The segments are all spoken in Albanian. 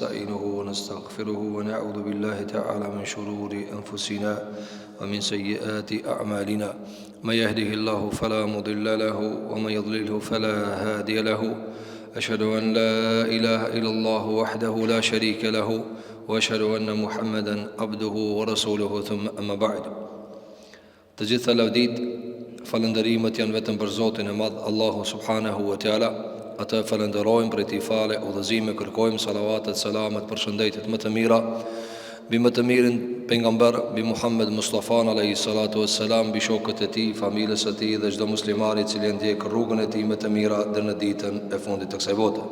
ونستعينه ونستغفره ونعوذ بالله تعالى من شرور أنفسنا ومن سيئات أعمالنا من يهده الله فلا مضل له ومن يضلله فلا هادي له أشهد أن لا إله إلا الله وحده لا شريك له وأشهد أن محمدا عبده ورسوله ثم أما بعد. Të gjitha lavdit, falënderimet janë vetëm për Zotin e Madh Allahu subhanahu wa taala. Atë falenderojmë për ti fale, udhëzime kërkojmë, salavatet, selamet, përshëndetjet më të mira mbi më të mirin pejgamber, mbi Muhammed Mustafa alayhi salatu wassalam, mbi shokët e tij, familjes së tij dhe çdo musliman i cili ndjek rrugën e tij më të mira deri në ditën e fundit të kësaj bote.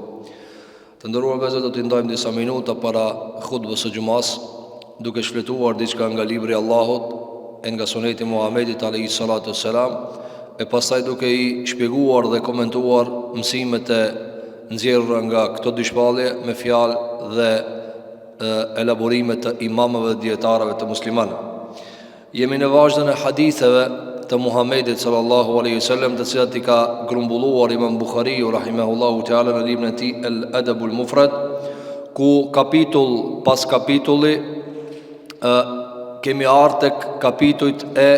Të nderuar vëllezër, do të ndajmë disa minuta para hutbës së xumas, duke shfletuar diçka nga libri i Allahut e nga suneti Muhamedit alayhi salatu wassalam, e pastaj duke i shpjeguar dhe komentuar mësimet e nxjerrura nga këto dy shpallje me fjalë dhe elaborime të imamëve dhe dietarëve të muslimanëve. Jemi në vazhdën e haditheve të Muhamedit sallallahu alaihi wasallam, të cilat i ka grumbulluar Imam Buhariu rahimahullahu taala në librin e tij El-Adabul Mufrad, ku kapitull pas kapitulli kemi ardhur tek kapitujt e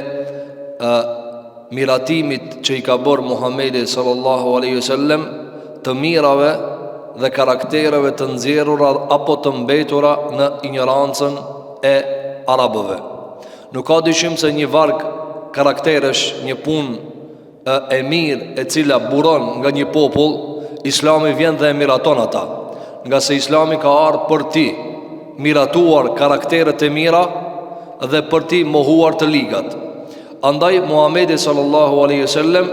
miratimit që i ka bërë Muhamedi sallallahu alaihi wasallam të mirave dhe karaktereve të nxjerrura apo të mbetura në ignorancën e arabëve. Nuk ka dyshim se një varg karakteresh, një punë e mirë e cila buron nga një popull, Islami vjen dhe e miraton ata. Nga se Islami ka ardhur për ti miratuar karakteret e mira dhe për ti mohuar të ligat. Andaj Muhamedi sallallahu alaihi wasallam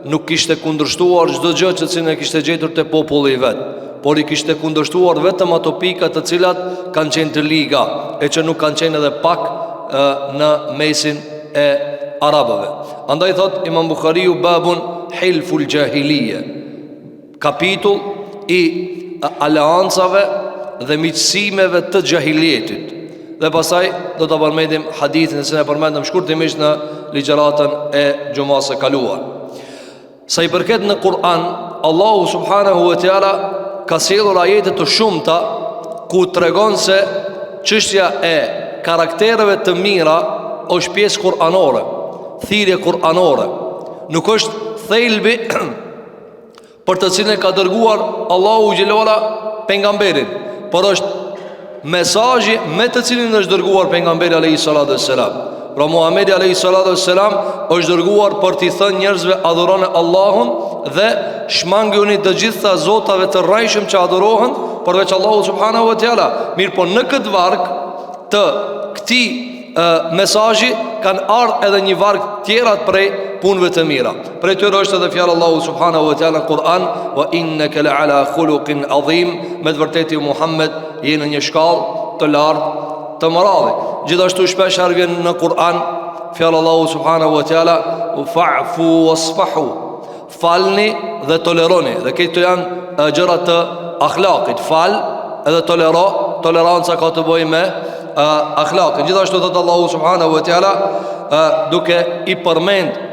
nuk kishte kundërshtuar çdo gjë që cilën e kishte gjetur te populli i vet, por i kishte kundërshtuar vetëm ato pika të cilat kanë qenë të liga e që nuk kanë qenë edhe pak në mesin e arabëve. Andaj thot Imam Buhariu babun hilful jahiliye, kapitull i aleancave dhe miqësimeve të jahilietit. Dhe pasaj do të përmendim hadithin se ne përmendëm shkurtimisht në ligjëratën e xumas së kaluar. Sa i përket në Kur'an, Allahu subhanahu wa taala ka sjellur ajete të shumta ku tregon se çështja e karaktereve të mira është pjesë kur'anore, thirrje kur'anore. Nuk është thelbi për të cilën ka dërguar Allahu xhelala pejgamberin, por është mesazhi me të cilin është dërguar pejgamberi alayhi salatu wassalam. Pra Muhamedi alayhi salatu wassalam është dërguar për t'i thënë njerëzve adhuroni Allahun dhe shmanguni të gjitha zotave të rrajshëm që adhurohen përveç Allahu subhanahu wa taala. Mirë, po në këtë varg të këtij mesazhi kanë ardhur edhe një varg tjera prej punëve të mira. Prej tyre është edhe fjalë Allahu subhanahu wa taala në Kur'an, wa innaka la'ala khuluqin adhim, me të vërtetë Muhammed je në një shkallë të lartë të morale. Gjithashtu shpesh vjen në Kur'an fjalë Allahu subhanahu wa taala, fa'fu wasfahu, falni dhe toleroni. Dhe këto janë gjëra të akhlaqit. Fal edhe toleranca ka të bëjë me akhlaqin. Gjithashtu thot Allahu subhanahu wa taala duke i përmend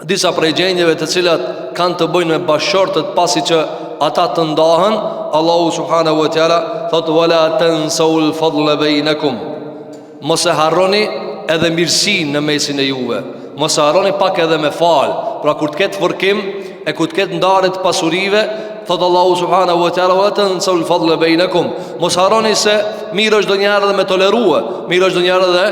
disa prej gjendjeve të cilat kanë të bëjnë me bashkëshortët pasi që ata të ndahen, Allahu subhanahu wa taala thot wala tansul fadla bainakum, mos e harroni edhe mirësinë në mesin e juve, mos e harroni pak edhe me fal. Pra kur të ketë fërkim e kur të ketë ndarje të pasurive, thot Allahu subhanahu wa taala wala tansul fadla bainakum, mos harroni se mirë është donjëherë edhe me tolerue, mirë është donjëherë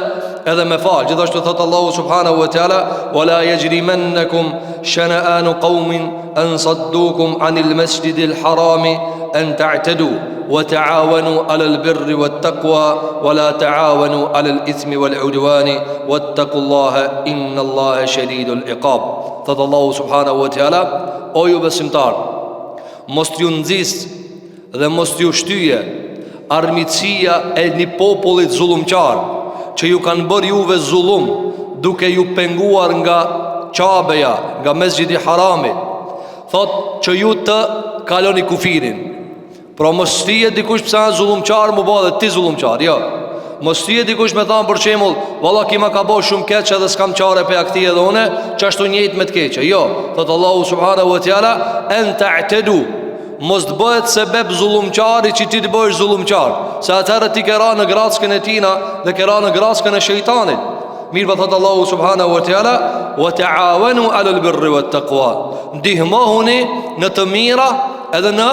edhe me fal. Gjithashtu thot Allahu subhanahu wa taala wala yajrimannakum shana'anu qaumin an saddukum 'anil masjidil harami an ta'tadu wa ta'awanu 'alal birri wat taqwa wa la ta'awanu 'alal ithmi wal 'udwani wattaqullaha innallaha shadidul iqab. Thot Allahu subhanahu wa taala, o ju besimtar, mos t'ju nxis dhe mos t'ju shtyje armiqësia e një popullit zullumqar që ju kanë bërë juve zullum duke ju penguar nga Qabeja, nga Mesjidi Harami. Thot që ju të kaloni kufirin. Pra mos stije dikush pëse në zullumqar mu ba dhe ti zullumqar, jo. Mos stije dikush me thamë për shemull, valla kima ka bo shumë keqe dhe s'kam qare pe akti edhe une, që ashtu njejt me të keqe. Jo, thot Allahu subhanahu wa taala, en ta'tedu, mos të bëhet sebeb zullumqari që ti të bëhesh zullumqar, se atëherë ti kera në grackën e tina dhe kera në grackën e shejtanit. Mirë për thëtë Allahu subhanahu wa ta'ala, wa ta'awanu alal birri wa taqwa, ndihmohuni në të mira edhe në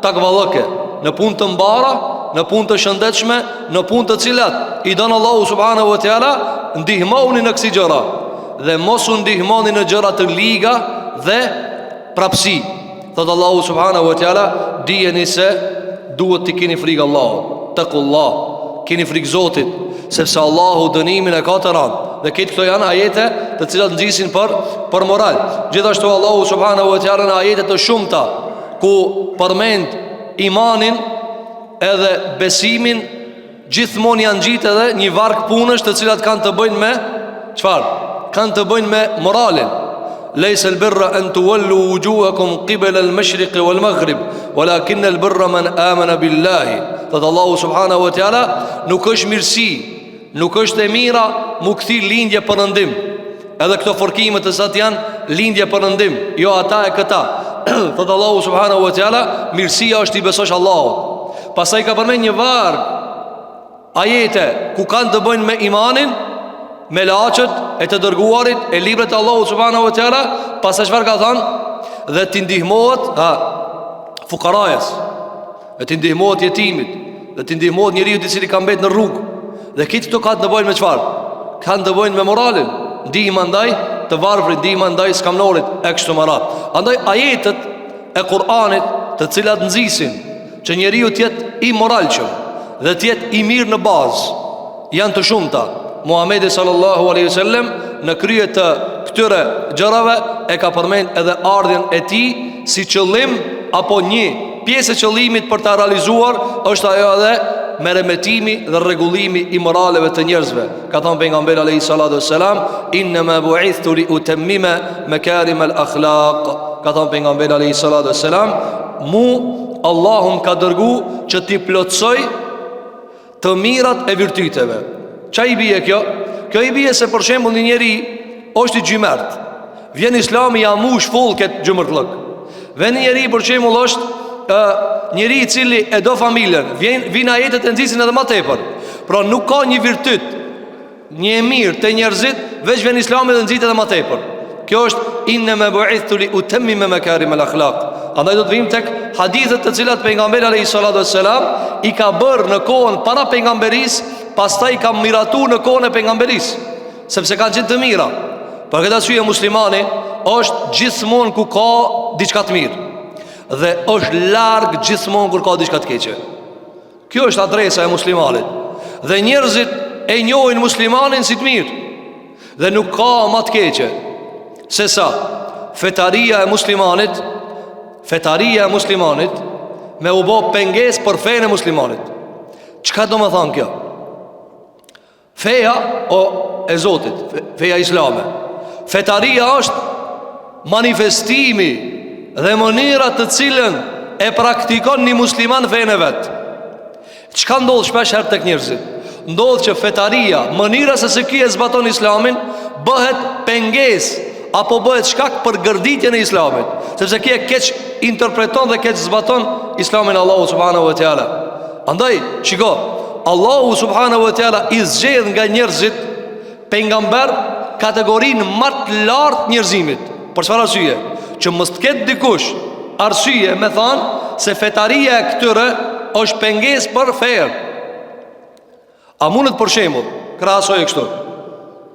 takvallëke, në punë të mbara, në punë të shëndetshme, në punë të cilat i don Allahu subhanahu wa ta'ala, ndihmohuni në kësi gjëra dhe mos u ndihmoni në gjëra të liga dhe prapsi. Thëtë Allahu subhanahu wa ta'ala, dijeni se duhet të keni frikë Allahu, taqullah, keni frikë Zotit, sepse Allahu dënimin e ka të ranë. Dhe këtë këto janë ajete të cilat nxisin për moral. Gjithashtu Allahu subhanahu wa ta'ala në ajete të shumta ku përmend imanin edhe besimin, gjithmonë janë gjitë edhe një varg punësh të cilat kanë të bëjnë me çfarë? Kanë të bëjnë me moralin. Laysa al-birra an tuwallu wujuhakum qibala al-mashriq wal-maghrib, walakin al-birra man amana billahi. Thot Allahu subhanahu wa ta'ala, nuk është mirësi, nuk është e mira mu kthi lindje përëndim. Edhe këto forkime të sat janë lindje përëndim, jo ata e këta. Thot Allahu subhanahu wa ta'ala, mirësia është i besosh Allahut. Pastaj ka përmend një varg ajete ku kanë të bëjnë me imanin, me laçet e të dërguarit, e libret e Allahu subhanahu wa ta'ala. Pastaj çfarë ka thënë? Dhe ti ndihmohet fukarajës, dhe ti ndihmohet jetimit, dhe ti ndihmohet njeriu i cili ka mbetë në rrugë. Dhe këtë të kanë të bëjnë me çfarë? Kanë të bëjnë me moralin, ndihma ndaj të varfrit, ndihma ndaj skamnorit e kështu me radhë. Andaj ajetet e Kur'anit të cilat nxisin që njeriu të jetë i moralshëm dhe të jetë i mirë në bazë janë të shumta. Muhamedi sallallahu alaihi wasallam në krye të këtyre gjërave e ka përmend edhe ardhjen e tij si qëllim, apo një pjesë e qëllimit për ta realizuar është ajo edhe merremetimi dhe rregullimi i moraleve të njerëzve. Ka thënë pejgamberi alayhi salatu wassalam, inma bu'ithtu li utammima makarim al-akhlaq. Ka thënë pejgamberi alayhi salatu wassalam, mu Allahu ka dërgu që ti plotsoj të mirat e virtyteve. Qa i bie kjo? Kjo i bie se për shembull një njeri është i gjymërt, vjen Islami ja mush full këtë gjymërtllëk. Vjen një njeri për shembull është njeri i cili e do familjen, vjen ajetet e nxisin edhe më tepër. Pra nuk ka një virtyt, një e mirë të njerëzit, veç vjen Islami dhe nxit edhe më tepër. Kjo është inma bu'ithtu li utammima makarim al-akhlaq. Andaj do të vim tek hadithet të cilat pejgamberi alayhi salatu wassalam i ka bërë në kohën para pejgamberisë, pastaj ka miratu në kohën e pejgamberisë, sepse kanë qenë të mira. Për këtë arsye muslimani është gjithmonë ku ka diçka të mirë dhe është larg gjithmonë kur ka diçka të keqe. Kjo është adresa e muslimanit. Dhe njerëzit e njohin muslimanin si të mirë dhe nuk ka më të keqe se sa fetaria e muslimanit me u bë pengesë për fenë e muslimanit. Çka do të thonë kjo? Feja e Zotit, feja islame. Fetaria është manifestimi dhe mënyra të cilën e praktikon një musliman fenë e vet. Çka ndodh shpesh herë tek njerëzit? Ndodh që fetaria, mënyra se si ky e zbaton islamin, bëhet pengesë apo bëhet shkak për gërditjen e islamit, sepse ky e keq interpreton dhe keq zbaton islamin Allahu subhanahu wa taala. Andaj, shiko, Allahu subhanahu wa taala i zgjedh nga njerëzit pejgamber kategorinë më të lartë njerëzimit. Për çfarë arsye? Që mos të ketë dikush arsye me thënë se fetaria e këtyre është pengesë për ferë. A mundet për shembull, krahasoj kështu,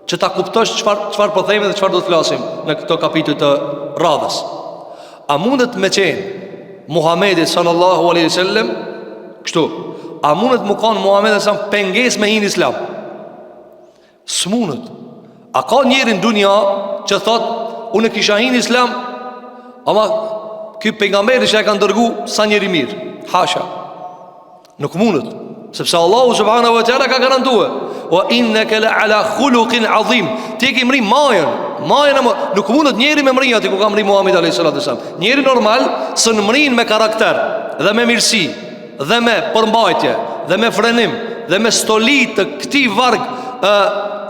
që ta kuptosh çfarë po themi dhe çfarë do të flasim në këtë kapitull të radhës. A mundet me qenë Muhamedi sallallahu alaihi wasallam kështu? A mundet më kanë Muhamedi sa pengesë me hin islam? S'mundet. A ka njeri në dunja që thot unë kisha hin islam, ama ky pejgamberi që e kanë dërgu sa njeri mirë? Hasha. Nuk mundet, sepse Allahu subhanahu wa taala ka garantuar, wa innaka la ala khuluqin azim. Ti ke mri majën nuk mundet njeri me mri aty ku ka mri Muhamedi alayhi salatu wasallam. Njeri normal s'në mrin me karakter dhe me mirësi dhe me përmbajtje dhe me frenim dhe me stoli të këtij varg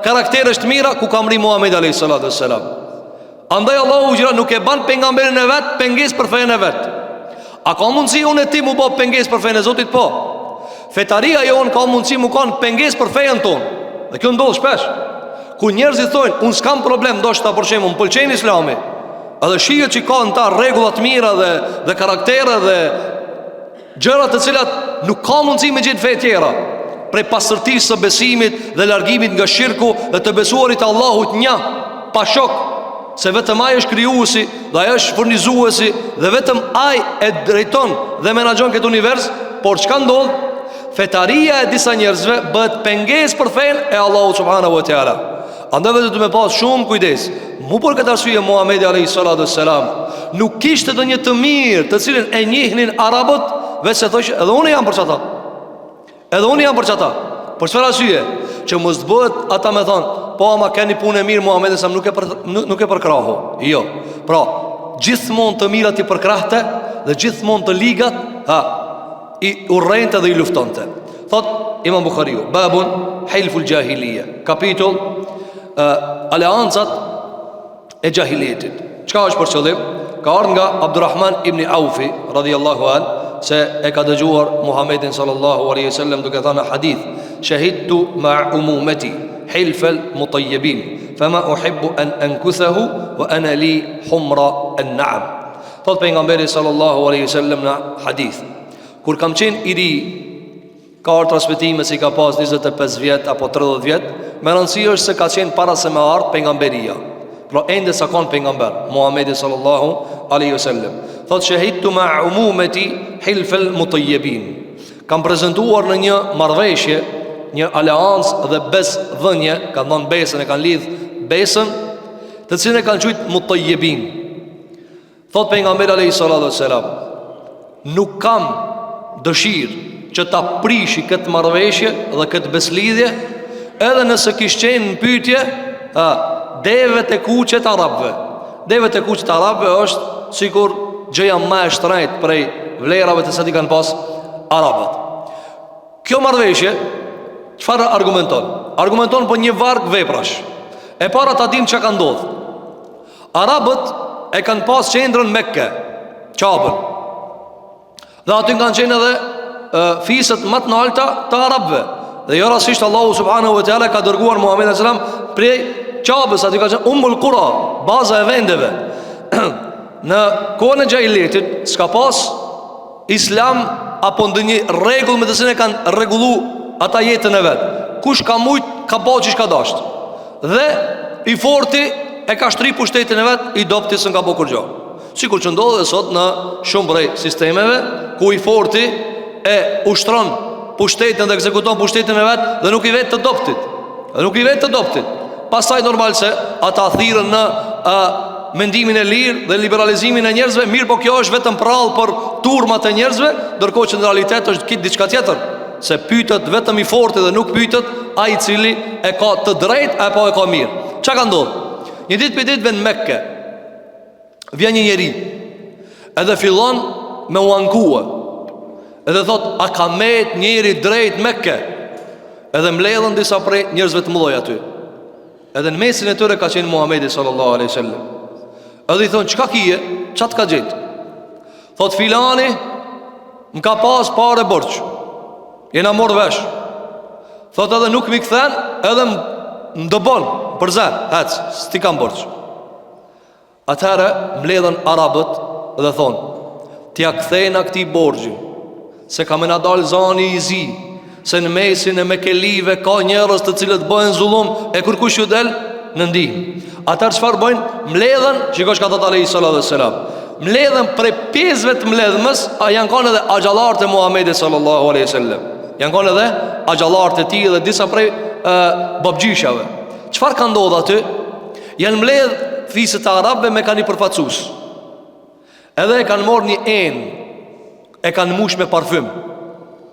karakteresh të mira ku ka mri Muhamedi alayhi salatu wasallam. Andaj Allahu xhira nuk e ban pejgamberin e vet pengesë për fenë e vet. A ka mundësi unë e ti mu bo penges për fejnë e Zotit? Po. Fetaria jonë ka mundësi mu kanë penges për fejnë tonë. Dhe kjo ndodhë shpesh. Ku njerëzit thojnë, unë s'kam problem, do shta përshemë, më pëlqen Islami. Edhe shihet që ka në ta rregullat mira dhe karaktere dhe gjërat të cilat nuk ka mundësi me gjithë fe tjera, prej pastërtisë së besimit dhe largimit nga shirku dhe të besuarit Allahut një, pa shok, se vetëm ai është krijuesi dhe ai është furnizuesi dhe vetëm ai e drejton dhe menaxhon këtë univers. Por çka ndodh? Fetaria e disa njerëzve bëhet pengesë për fen e Allahut subhanahu wa taala. Andaj vetë du me pas shumë kujdes. Mu për këtë arsye Muhamedi alayhi salatu wassalam nuk kishte ndonjë të mirë të cilën e njihnin arabët, vetë se thoshte edhe unë jam për çata. Edhe unë jam për çata. Për çfarë arsye? Që mos të bëhet ata me thonë, po ama keni punë e mirë, Muhamedi sa nuk e përkrahu. Jo. Pra, gjithmonë të mirat i përkrahte dhe gjithmonë të ligat, i urrente dhe i luftonte. Thot Imam Bukhariu, babun hilful jahiliya, kapitull aleancat e jahiliyetit. Çka është për qëllim? Ka ardhur nga Abdurrahman ibn Aufi radhiyallahu an se e ka dëgjuar Muhammedin sallallahu alaihi wasallam duke thënë hadith: shahidtu ma umumati hilfal mutayyibin fama uhibbu an ankuthahu wa ana li humra an-na'am. Thot pejgamberi sallallahu alaihi wasallam në hadith, kur kam qenë i ri, ka orë transmitime si ka pas 25 vjet apo 30 vjet, me rëndësi është se ka qenë para se me ardhë pengamberia. Pra ende sa kanë pengamber Muhammedi sallallahu alaihi wasallam. Thot shahidtu ma umumati hilfal mutayyibin. Kam prezentuar në një marrëveshje, një aleancë dhe besdhënie, kanë dhënë besën, e kanë lidh besën, të cilën e kanë quajtur mutayyibin. Thot pejgamberi alaihi salatu wasalam, nuk kam dëshirë që ta prishi këtë marrëveshje dhe këtë beslidhje, edhe nëse kishte qenë në pyetje devet e kuqet arabëve. Devet e kuqet arabëve është sikur gjëja më e shtrenjtë prej vlerave të cilat i kanë pas arabët. Kjo marrëveshje çfarë argumenton? Argumenton për një varg veprash. E para ta dim çka ka ndodhur. Arabët e kanë pas qendrën Mekke, Qabën. Dhe aty kanë qenë edhe fisët më të larta të arabëve. Dhe jo rastisht Allahu subhanahu wa taala ka dërguar Muhamedit sallallahu alaihi wasallam prej Qabës, aty ka qenë Ummul Qura, baza e vendeve. Në kohën e xhahiletit s'ka pas islam apo ndonjë rregull me të cilën e kanë rregulluar ata jetën e vet. Kush ka mujt ka bëu çish ka dashur. Dhe i forti e ka shtri pushtetin e vet, i dobti s'ka bëu kurrë. Sikur që ndodhet sot në shumë prej sistemeve ku i forti e ushtron pushtetin dhe ekzekuton pushtetin e vet dhe nuk i vet të dobtit. Pastaj normal se ata thirrën në mendimin e lirë dhe liberalizimin e njerëzve, mirë po kjo është vetëm prallë për turmat e njerëzve, ndërkohë që në realitet është kitë diçka tjetër, se pyetët vetëm i forti dhe nuk pyetët ai i cili e ka të drejtë apo e ka mirë. Çka ka ndodhur? Një ditë për ditë në Mekke vjen një njeri, edhe fillon me u ankue, edhe thot, a ka met njeri drejt Mekke? Edhe mbledhën disa prej njerëzve të mëdhoj aty. Edhe në mesin e tyre ka qenë Muhamedi sallallahu alaihi wasallam. Edhe i thon, çka kije? Çat ka gjetë? Thot, filani më ka pas parë borxh. Jena morr vesh. Thot, edhe nuk mi kthen, edhe më dëbon për zë, ec, s'ti kam borxh. Atëherë mbledhën arabët dhe thon, t'ja kthejna këtij borxhin, se ka më na dal zani i zi, se në mesin e Mekelive ka njerëz të cilët bëhen zullum, e kur kush ju del në ndihmë. Atëherë çfarë bëjnë? Mbledhën, shikosh ka thënë alayhi sallallahu alaihi wasallam, mbledhën prej pesëve të mbledhmës, janë kanë edhe axhallarët e Muhamedit sallallahu alaihi wasallam. Janë kanë edhe axhallarët e tij dhe disa prej babgjishave. Çfarë ka ndodhur aty? Janë mbledh fisët e arabëve me kanë i përfaqësues. Edhe e kanë marrë një enë, e kanë mush me parfym,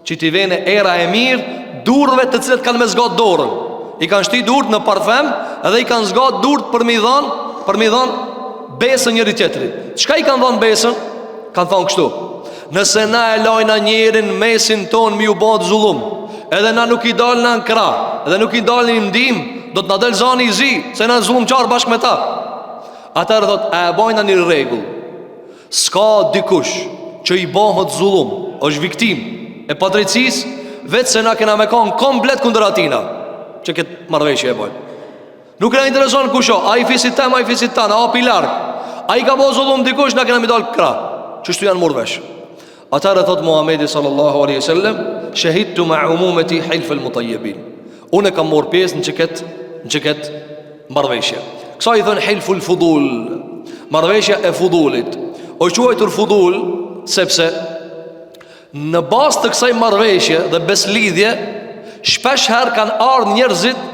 që t'i vene era e mirë durve të cilët kanë me zgat dorën. I kanë shti durët në parfem, edhe i kanë zgat durët për mi dhanë besën njëri tjetrit. Çka i kanë dhanë besën? Kanë thonë kështu: nëse na e lajna njerin mesin ton mi u bëtë zullum, edhe na nuk i dalë në kra, edhe nuk i dalë një ndim, do të na del zani i zi, se na zullum qarë bashkë me ta. Atërë thot, e bajna një regull, s'ka dikush që i bëhet zullum, është viktim e padrejtësisë, vetë se na kena me kanë komplet kundër atina që këtë marrëveshje e bojnë. Nuk na intereson kusho, a i fisit tem, a i fisit tanë, a pi larg, a i ka bo zullum dikush, na kena mi dalë kra. Qështu janë murvesh. Atëherë thot Muhamedi sallallahu alaihi wasallam, shahidtu ma umumati hilf al-mutayyibin. Unë kam marrë pjesë në çket marrëveshje. Kësaj i thon hilful fudul, marrëveshja e fudulit. O quajtur fudul sepse në bazë të kësaj marrëveshje dhe beslidhje, shpesh herë kanë ardhur njerëzit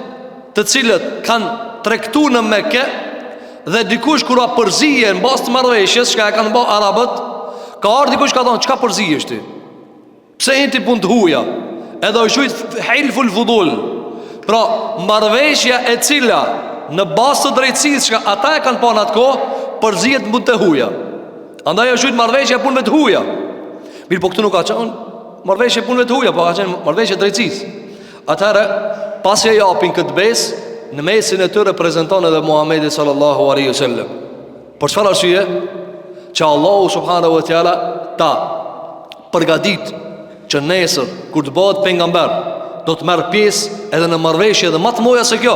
të cilët kanë tregtuar në Mekë dhe dikush kur përzije në bazë të marrëveshjes, çka e kanë bë arabët, ka ardhur dikush ka thonë, çka përzihesh ti? Pse je ti pun të huaja? Edhe u shujt hilful fudul. Pra, marrëveshja e cila në bazë të drejtësisë që ata e kanë panë atko, përzihet mund të huaja. Andaj u shujt marrëveshja e punëve të huaja. Mirë, po këtu nuk ka qenë marrëveshje e punëve të huaja, po ka qenë marrëveshje e drejtësisë. Atëherë, pasi e japin këtë besë, në mesin e tyre prezanton edhe Muhamedi sallallahu alaihi wasallam. Për çfarë arsye? Që Allahu subhanahu wa taala ta përgatit që nesër kur të bëhet pejgamber do të marr pjesë edhe në marrëveshje edhe më të mëdha se kjo,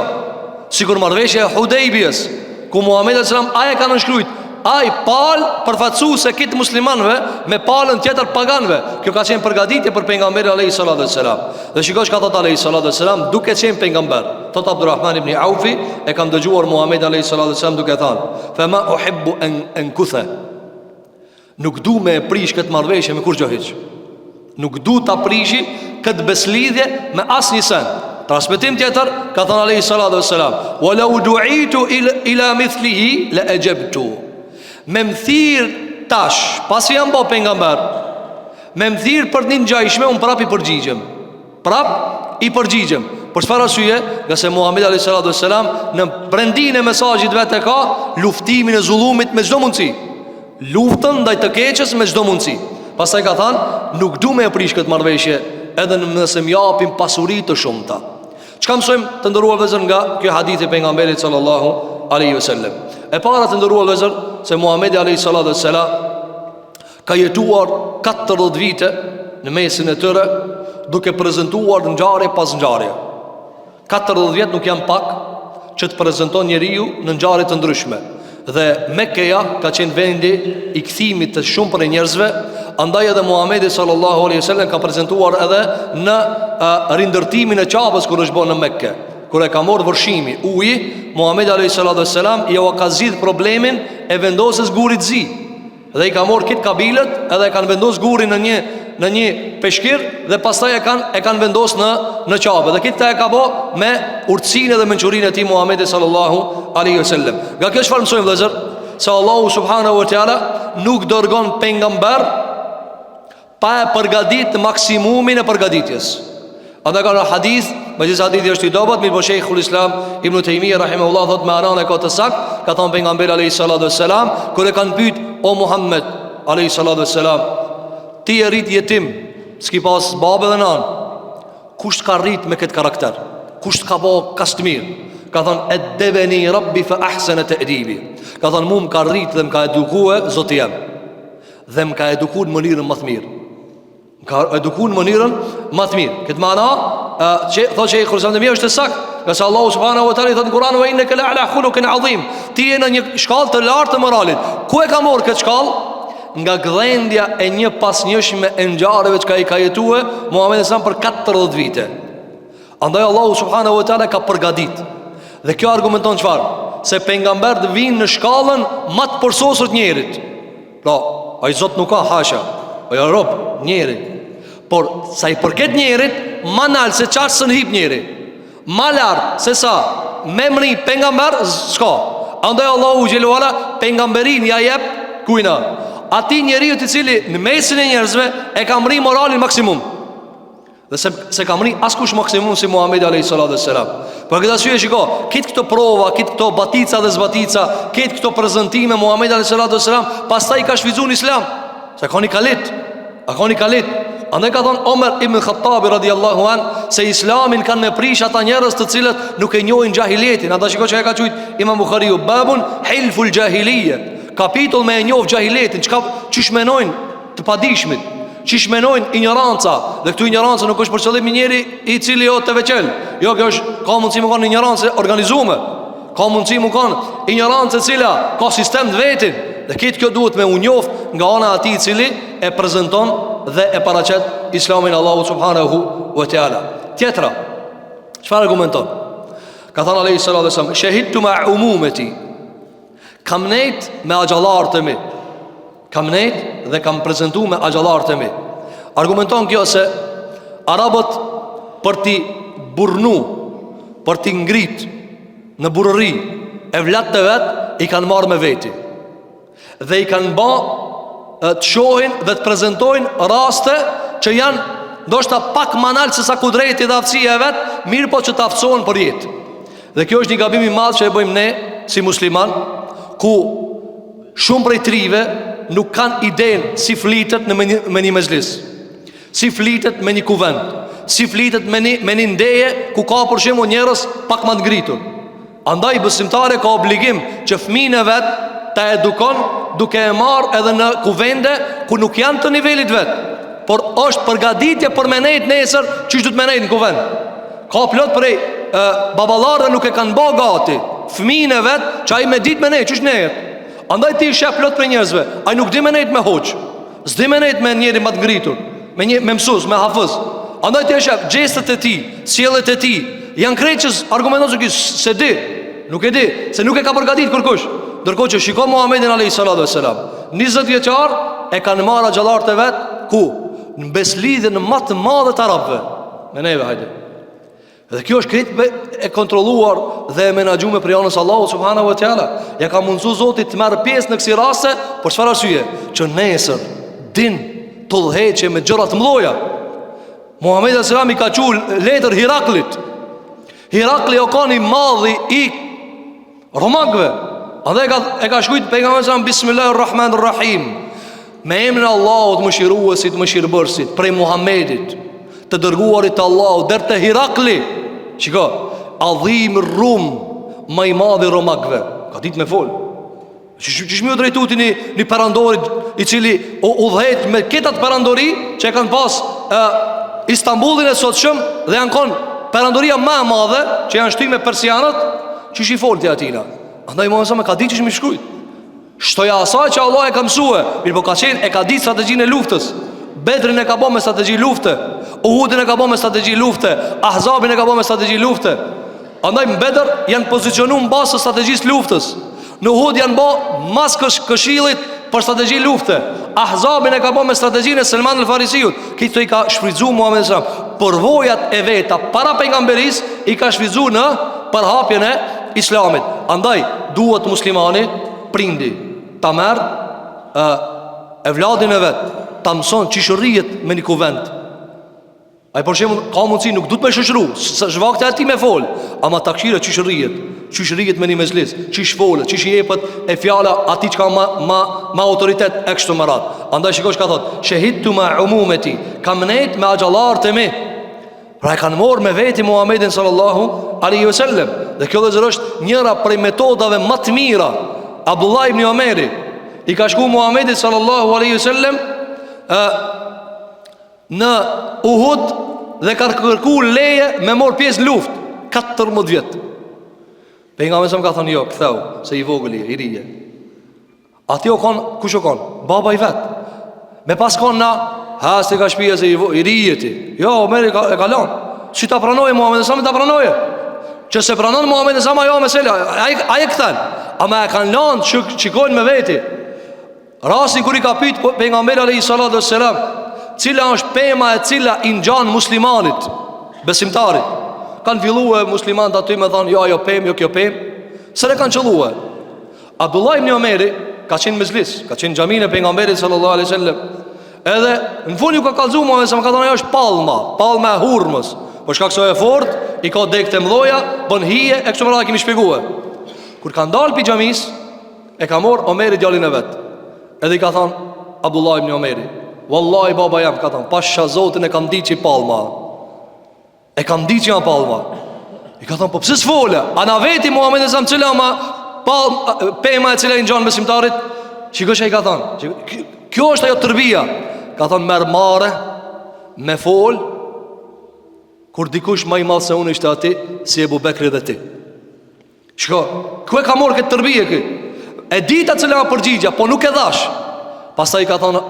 sikur marrëveshja e Hudejbijës, ku Muhamedi sallallahu alaihi wasallam ai ka nënshkruajt, ai pal përfaqësuese këtë muslimanëve me palën tjetër paganëve. Kjo ka qenë përgatitje për pejgamberin alayhi salatu wassalam. Dhe shikosh ka thot alayhi salatu wassalam, duke qenë pejgamber, thot Abdulrahman ibn Aufi, e kam dëgjuar Muhamedi alayhi salatu wassalam duke thënë, "Fa ma uhibbu an kutha." Nuk du me e prish këtë marrëveshje me kur gjo hiq. Nuk du të aprishi këtë beslidhje me asnjë sen. Transmetim tjetër ka thënë alayhi salatu wassalam, "Wa law du'itu ila mithlihi la ajabtu." Me mthirë tash, pasi jam bo pejgamber, me mthirë për një ngjajshme, unë prap i përgjigjem. Prap i përgjigjem. Për çfarë arsye? Nga se Muhamedi alayhi salatu wassalam në brendin e mesazhit vetë ka luftimin e zullumit me çdo mundësi. Luftën ndaj të keqës me çdo mundësi. Pastaj ka thënë, nuk du me e prish këtë marrëveshje, edhe nëse më japin pasuri të shumta. Çka mësojmë të nderuar vëllezër nga ky hadith e pejgamberit sallallahu alaihi wasallam? E para të nderuar vëllezër, se Muhamedi alayhi salatu wassalam ka jetuar 40 vite në mesin e tyre, duke prezantuar ngjarje pas ngjarje. 40 vjet nuk janë pak që të prezanton njeriu në ngjarje të ndryshme. Dhe Mekkeja ka qenë vendi i kthimit të shumë për njerëzve. Andaj edhe Muhamedi sallallahu alaihi wasallam ka prezantuar edhe në rindërtimin e Qabës kur është bërë në Mekke. Kur e ka marrë vërshimi uji, Muhamedi alayhi salatu wassalam ja ka zgjidh problemin e vendosjes gurit zi. Dhe i ka marrë kit kabilet edhe e kanë vendosur gurin në një peshkir dhe pastaj e kanë vendosur në Qabë. Dhe këtë e ka bë me urtësinë dhe mençurinë e tij Muhamedi sallallahu alaihi wasallam. Nga kjo çfarë mësojmë vëllezër? Se Allahu subhanahu wa taala nuk dërgon pejgamber pa e përgatitur maksimumin e përgatitjes. Ata ka në hadith, me gjithë hadithi është i dobat, mirë po Sheikhul Islam Ibn Taymija rahimahullah thot me anan e ka të sakt, ka thonë pejgamberi alayhi salatu wassalam, kur e kanë pyet o Muhammed alayhi salatu wassalam, ti e rrit jetim, s'ki pas babë dhe nan, kush ka rrit me këtë karakter? Kush ka bë kaq të mirë? Ka thonë edebeni rabbi fa ahsana ta'dibi. Ka thonë mu më ka rrit dhe më ka edukue Zoti jam, dhe më ka edukuar në mënyrën më të mirë. Ka edukuar në mënyrën më të mirë. Këtë mana, thotë që i kërësam të mirë është të sakt. Nëse Allahu subhanahu wa taala i thotë në Kur'an, "Wa innaka la'ala khuluqin 'azim." Ti je në një shkallë të lartë të moralit. Ku e ka marrë këtë shkallë? Nga gdhendja e një pasnjëshme e ngjarjeve që i ka jetue Muhamedi sa për 40 vite. Andaj Allahu subhanahu wa taala ka përgatit. Dhe kjo argumenton çfarë? Se pejgambert vinë në shkallën më të përsosur të njerit. Pra, ai Zot nuk ka hasha, ai rob njerit. Por sa i përket njerit, ma nalë se qarë së nhip njeri, ma lartë se sa me mri pengamber s'ka. Andaj Allahu gjelluala pengamberin ja jep kujna ati njeriu të cili në mesin e njerëzve e ka mri moralin maksimum. Dhe se ka mri askush maksimum si Muhamedi alayhi salatu wassalam. Për këtë arsye shiko, kitë këto prova, kitë këto batica dhe zbatica, kitë këto prezantime Muhamedi alayhi salatu wassalam, pastaj ka shfrytzuar Islam. Se ka një kalit. Andaj ka thonë Omer ibn Khattabi radiallahu an, se Islamin kanë me prish ata njerëz të cilët nuk e njohin gjahiljetin. Ata shiko që e ka qujt Imam Bukhariu babun hilful jahiliye, kapitull me e njoh gjahiljetin. Çish menojnë të padijshmit, që shmenojnë ignoranca, dhe këtu ignoranca nuk është për qëllim njëri i cili jo të veçel. Jo, kjo është, ka mundësi më kanë ignorancë organizume, ka mundësi më kanë ignorancë e cila ka sistem të vetin. Dhe këtë kjo duhet me unjoft nga ana ati cili e prezenton dhe e paraqet Islamin Allahu subhanahu wa ta'ala. Tjetra, çfarë argumenton? Ka thënë alayhi salatu wasallam, shahidtu ma umumati, kam nejt me agjallarët e mi, kam nejt dhe kam prezentu me agjallarët e mi. Argumenton kjo se Arabët për t'i burnu, për t'i ngrit në burëri e vlatë të vetë, i kanë marrë me veti dhe i kanë ba të shohin dhe të prezentojnë raste që janë ndoshta pak manal se sa kudreti dhe aftësia e vetë, mirë po që të aftësohen për jetë. Dhe kjo është një gabim i madh që e bëjmë ne si musliman, ku shumë prej trive nuk kanë idenë si flitet me një mezhlis, si flitet me një kuvend, si flitet me një ndeje ku ka për shembull njerëz pak më të ngritur. Andaj besimtari ka obligim që fëmijën e vet ta edukon duke e marrë edhe në kuvende ku nuk janë të nivelit vet, por është përgatitje për me nejt nesër çish do të me nejt në kuvend. Ka plot prej baballarë nuk e kanë bë gati fëmijën e vet që ai me ditë me nejt çish nejt. Andaj ti sheh plot për njerëzve, ai nuk di me nejt me hoç, s'di me nejt me njëri më të ngritur, me mësues, me hafiz. Andaj ti sheh gjestet e tij, sjelljet e tij, janë kreçës argumenton se di, nuk e di, se nuk e ka përgatitur kurkush. Ndërkohë që shikon Muhamedit alayhi salatu wasalam, 20 vjeçar e kanë marrë xhallarët e vet ku në beslidhjen më të madhe të arabëve. Me neve hajde. Dhe kjo është krejt e kontrolluar dhe e menaxhuar për anës Allahu subhanahu wa taala. Ja ka mundsuar Zoti të marrë pjesë në kësi raste, por çfarë arsye? Që nesër din të udhëheqë me gjëra të mëdha. Muhamedi sallallahu alaihi wasallam i ka thënë letër Hiraklit. Hirakli o ka një madhi i romakëve. Andaj e ka shkruajtur pejgamberi sallallahu Bismillahirrahmanirrahim, me emrin e Allahut mëshiruesit, mëshirbërësit, prej Muhamedit, të dërguarit të Allahut deri te Hirakli. Shiko, adhim Rum, më i madhi romakëve. Ka ditë me fol. Çish më u drejtuti një perandori i cili udhëhet me këtat perandori që e kanë pas Istanbulin e sotshëm dhe janë kon perandoria më e madhe që janë shtyme persianët, çish i folti atina. Andaj Muhamedi ka ditë që më shkruajt. Shtoja asaj që Allah e ka mësue, mirë po ka qenë e ka ditë strategjinë e luftës. Bedrin e ka bo me strategji lufte, Uhudin e ka bo me strategji lufte, Ahzabin e ka bo me strategji lufte. Andaj në Bedr janë pozicionu në basë strategjisë luftës. Në Uhud janë bo mas këshillit për strategji lufte. Ahzabin e ka bo me strategjinë e Selman el-Farisiut. Këtë i ka shfrytzu Muhamedi sallallahu përvojat e veta para pejgamberis, i ka shfrytzu në përhapjen e Islamit. Andaj duhet muslimani prindi ta merr evladin e vet, ta mëson çishëriet me një kuvend. Ai për shembull ka mundsi nuk duhet me shoqëru, zhvakte aty me fol, ama takshira çishëriet me një mezhlis, çish folet, çish i jepet e fjala atij që ka ma autoritet e kështu me radhë. Andaj shikosh ka thot, shahidtu ma umumati, kam nejt me axhallarët e mi. Pra e kanë morë me veti Muhammedin sallallahu alaihi wasallam. Dhe kjo vëzhgë është njëra prej metodave më të mira. Abdullah ibn Omeri i ka shku Muhammedit sallallahu alaihi wasallam në Uhud dhe ka kërku leje me morë pjesë në luftë 14 vjet. Pejgamberi sa më ka thënë jo, ktheu, se i vogël i rije. Ati o kon, kush o kon? Baba i vet. Me pas kon na, ha se ka shpija se i rije ti. Jo, Omeri e ka lanë. Si ta pranoje Muhamedi sa më ta pranoje? Që se pranon Muhamedi sa më jo mesela, ai e kthen. Ama e kanë lanë, shikojnë me veti. Rasti kur i ka pyet pejgamberi alayhi salatu wassalam, cila është pema e cila i ngjan muslimanit, besimtarit. Kanë filluar muslimanët aty me thonë jo pem, jo kjo pem. Se ne kanë qelluar. Abdullah ibn Omeri ka qenë mezhlis, ka qenë xhamin e pejgamberit sallallahu alaihi wasallam. Edhe në fund ju ka kallzuar Muhamedi sa më ka thonë ajo është palma e hurmës. Po shkak se e fort, i ka dekë të mëdha, bën hije e kështu me radhë kemi shpjeguar. Kur ka ndal pi xhamis, e ka marr Omeri djalin e vet. Edhe i ka thonë Abdullah ibn Omeri, wallahi baba jam, ka thonë, pasha Zotin e kam ditë që palma. E kam ditë që palma. I ka thonë, po pse s'fole? Ana veti Muhamedi sa më cila ma pema e cila i ngjan besimtarit. Shikosh ai ka thonë, Kjo është ajo tërbia. Ka thonë merë mare, me fol, kur dikush më i madh se unë ishte ati, si Ebu Bekri dhe ti. Shko, ku e ka morë këtë tërbije kë? E dita cële nga përgjigja, po nuk e dhash. Pastaj ka thonë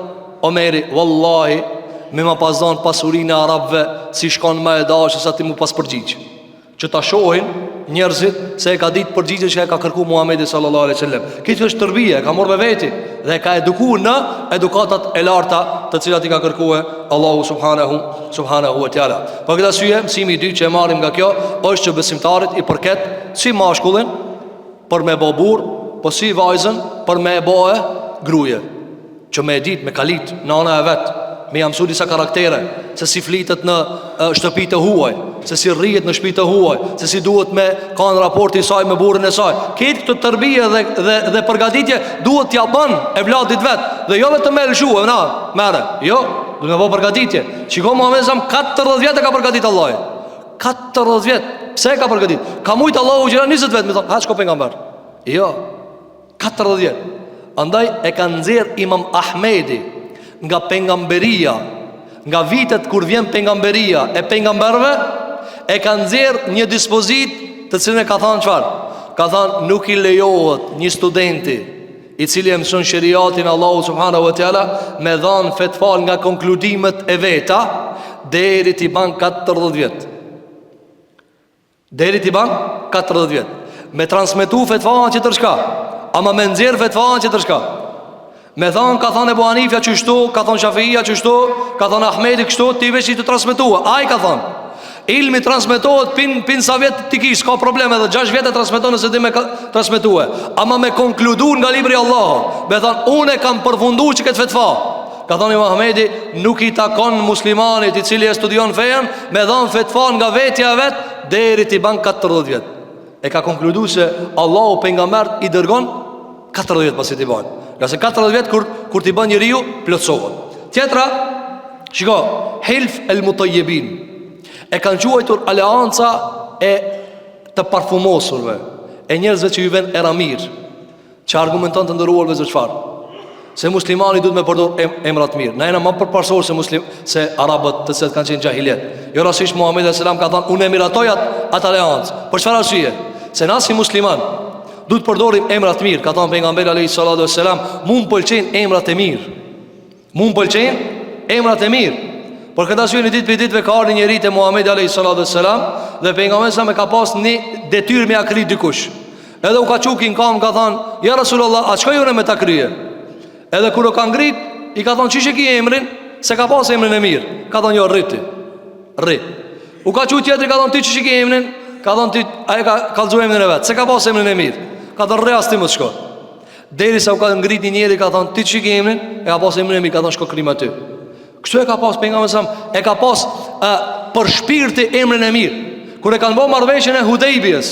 Omeri, wallahi, me ma pasdon pasurinë e Arabëve, si shkon me e dashë, sa ti mu pas përgjigjë. Që ta shohin njerëzit se e ka ditë përgjigje që e ka kërku Muhamedi sallallahu alaihi wasallam. Këtë është tërbije, ka morë me veti dhe ka edukuar në edukatat e larta të cilat i ka kërkuar Allahu subhanahu wa taala. Për këtë arsye, mësimi i dytë që e marrim nga kjo është që besimtarit i përket si mashkullin për me bë burr, po si vajzën për me bë gruaje, që me ditë me kalit në ana e vet, me jam mësu disa karaktere, se si flitet në shtëpitë e huaj, se si rrihet në shtëpitë e huaj, se si duhet me kanë raporti i saj me burrin e saj. Këtë këtë tërbije dhe përgatitje duhet t'ja bën e vladit vet, dhe jo vetëm me lëshuar, na, merre. Jo, duhet me bëj përgatitje. Shikoj Muhamedi sa 40 vjet e ka përgatit Allahi. 40 vjet. Pse e ka përgatit? Ka mujt Allahu gjëra 20 vjet, më thon, ha shko pejgamber. Jo. 40 vjet. Andaj e ka nxjerr Imam Ahmedi nga pengamberia, nga vitet kur vjen pengamberia e pengamberve, e ka nxjerr një dispozit të cilën e ka thënë çfarë? Ka thënë nuk i lejohet një studenti i cili e mëson sheriatin Allahu subhanahu wa taala me dhanë fetva nga konkludimet e veta deri t'i ban 40 vjet. Deri t'i ban 40 vjet. Me transmetu fetva që tërshka, ama me nxjerr fetva që tërshka. Me thonë, ka thonë Ebu Hanifja qështu, ka thonë Shafia qështu, ka thonë Ahmedi kështu, ti veç i të transmetua. Ai ka thonë, ilmi transmetohet pin sa vjetë t'i kish, ka probleme dhe 6 vjetë e transmetohet nëse ti me transmetua. Ama me konkludu nga libri Allah, me thonë, unë e kam përfundu që këtë fetfa. Ka thonë Imam Ahmedi, nuk i takon muslimanit i cili e studion fejen, me thonë fetfa nga vetja vetë, deri t'i ban 40 vjetë. E ka konkludu se Allahu pejgambert i dërgon 40 vjetë pasi t'i ban. Nga se 40 vjetë kur t'i bën njeriu plotësohet. Tjetra, shiko, Hilf el Mutajjebin e kanë quajtur aleanca e të parfumosurve, e njerëzve që ju ven era mirë, që argumenton të ndëruar vëzër çfarë? Se muslimani duhet me përdor emrat mirë. Na jena më përparsor se arabët të cilët kanë qenë xahiliet. Jo rastisht Muhamedi sallallahu alaihi wasallam ka thënë unë e miratoj atë aleancë. Për çfarë arsye? Se na si musliman duhet përdorim emrat mirë. Ka thënë pejgamberi alayhi salatu wassalam, mu m'pëlqejnë emrat e mirë. Mu m'pëlqejnë emrat e mirë. Por këtë arsye në ditë për ditëve ka ardhur një njeri te Muhamedi alayhi salatu wassalam dhe pejgamberi sa më ka pas një detyrë me akrit dikush. Edhe u ka çukin kam, ka thënë, ja Rasulullah, a çka jone me ta krye? Edhe kur o ka ngrit, i ka thonë, çish e ki emrin? Se ka pas emrin e mirë. Ka thonë, jo, rriti. Rri. U ka qu tjetri, ka thonë, ti çish e ki emrin? Ka thonë, ti, a e ka kallxu emrin e vetë. Se ka pas emrin e mirë. Ka thonë, rri as ti më shko. Deri sa u ka ngrit një njeri, ka thonë, ti çish e ki emrin? E ka pas emrin e mirë, ka thonë, shko krim aty. Kështu e ka pas pejgamberi sa, e ka pas për shpirti emrin e mirë. Kur e kanë bërë marrëveshjen e Hudejbijës,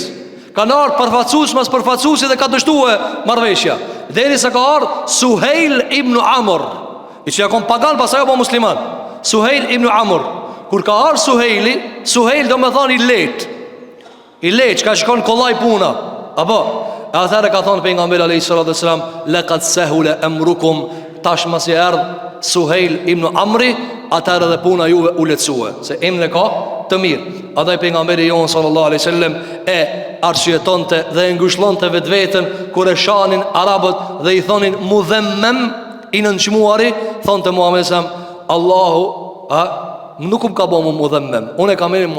kanë ardhur përfaqësues mas përfaqësuesi dhe ka dështuar marrëveshja. Deri sa ka ardhur Suheil ibn Amr, i që akon pagan pasaj apo musliman. Suheil ibn Amr. Kur ka ardhur Suheil do me thonë i let, që ka shikon kollaj puna. Apo, e atëherë ka thonë pejgamberi alayhi salatu wasalam, laqad sahula amrukum, tash mas i erdh Suheil ibn Amri, atëherë dhe puna juve u lehtësua, se emrin e ka të mirë. Andaj pejgamberi jon sallallahu alaihi wasallam e arsyetonte dhe e ngushllonte vetveten kur e shanin arabët dhe i thonin mudhammam, i nënçmuari, thonte Muhamedi sallam, Allahu nuk më ka bëu mudhammam, unë kam emrin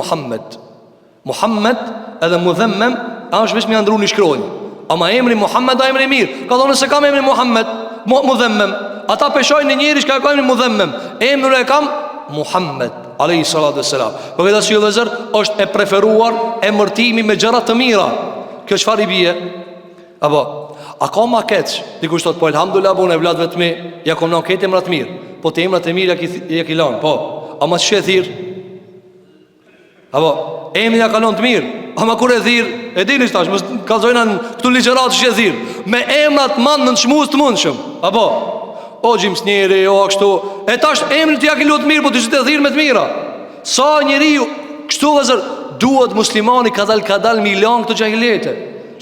Muhammed edhe mudhammam është vetëm ia ndruni shkronjë. Ama emri Muhammed a emri mirë. Ka thonë se kam emrin Muhammed, mudhammam. Ata peshojnë një njëri që ka emrin mudhammam. Emrin e kam Muhammed alayhi salatu wassalam. Po vetë si vëllazër është e preferuar emërtimi me gjëra të mira. Kjo çfarë i bie? Apo a ka ma keq? Dikush thot po elhamdulillah bon e vlad vetëm ja konon këtë emra të mirë. Po të emrat e mirë ja ki lan, po. Ama ç'e thirr? Apo emri ja kalon të mirë. Ama kur e thirr, e dini tash, mos kallzojna këtu ligjërat ç'e thirr. Me emrat mand në çmuz të mundshëm. Apo o gjimsnjeri, o kështu. E tash emrin të ja ki lut mirë, po ti të thirr me të mira. Sa njeriu kështu vëzër duhet muslimani kadal milion këto xahilete.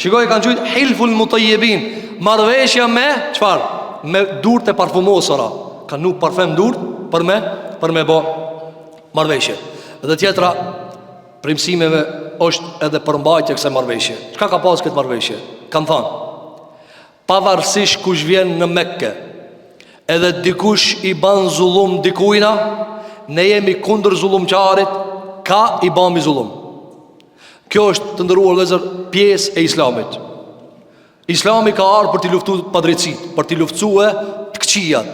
Shikoj kanë thujt hilful mutajjibin, marrveshja me çfarë? me durt e parfumosura, kanë nuk parfem durt për me bo marrëveshje. Dhe tjetra primësimeve është edhe përmbajtja kësaj marrëveshje. Çka ka pas këtë marrëveshje? Kanë thënë, pavarësisht kush vjen në Mekke, edhe dikush i ban zullum dikujna, ne jemi kundër zullumqarit, ka i bami zullum. Kjo është të ndëruar vëllezër pjesë e Islamit. Islami ka ardhur për t'i luftuar padrejtësitë, për t'i luftuar të këqijat.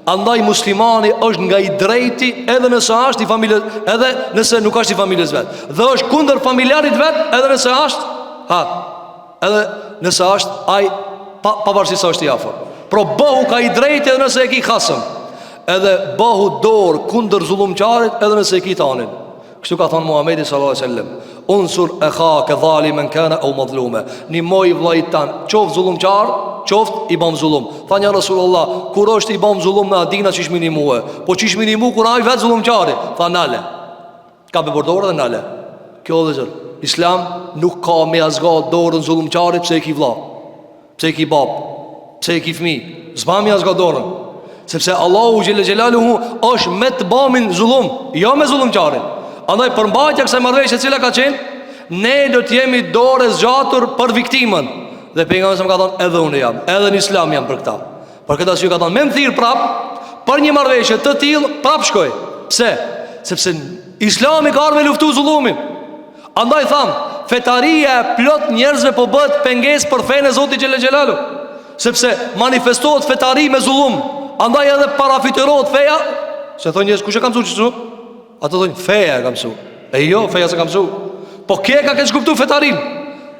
Andaj muslimani është nga i drejti edhe nëse është i familjes, edhe nëse nuk është i familjes vet. Dhe është kundër familjarit vet edhe nëse është, edhe nëse është ai pavarësisht se është i afër. Pro bëhu ka i drejti edhe nëse e ki khasëm. Edhe bëhu dorë kundër zullumqarit edhe nëse e ki tanin. Kështu ka thënë Muhamedi sallallahu alaihi wasallam, unsur akhaka zaliman kana aw madhluma. Nimoj vllajt tan, qoft zullumqar, qoft i bëm zullum. Tha një Rasulullah, kur është i bëm zullum me Adina çish minimue, po çish minimu kur ai vet zullumqari. Tha nale. Ka be bordor dhe nale. Kjo vëllazër, Islam nuk ka me azgat dorën zullumqarit pse e ki vlla, pse e ki bab, pse e ki fëmijë. S'ma me azgat dorën. Sepse Allahu xhelle xhelaluhu është me të bamin zullum, jo me zullumqarin. Andaj përmbajtja kësaj marrëveshje e cila ka qenë, ne do të jemi dorë zgjatur për viktimën. Dhe pejgamberi më ka thënë, edhe unë jam, edhe në Islam jam për këtë. Për këtë arsye ka thënë, më thirr prap për një marrëveshje të tillë, prap shkoj. Pse? Sepse Islami ka ardhur me luftu zullumin. Andaj tham, fetaria e plot njerëzve po bëhet pengesë për fenë e Zotit xhelel xhelalu. Sepse manifestohet fetari me zullum. Andaj edhe parafiterohet feja. Se thonë njerëz, kush e ka mësuar kështu? Ato thonë, feja e ka mësu. E jo, feja se ka mësu. Po kje ka keq kuptu fetarin.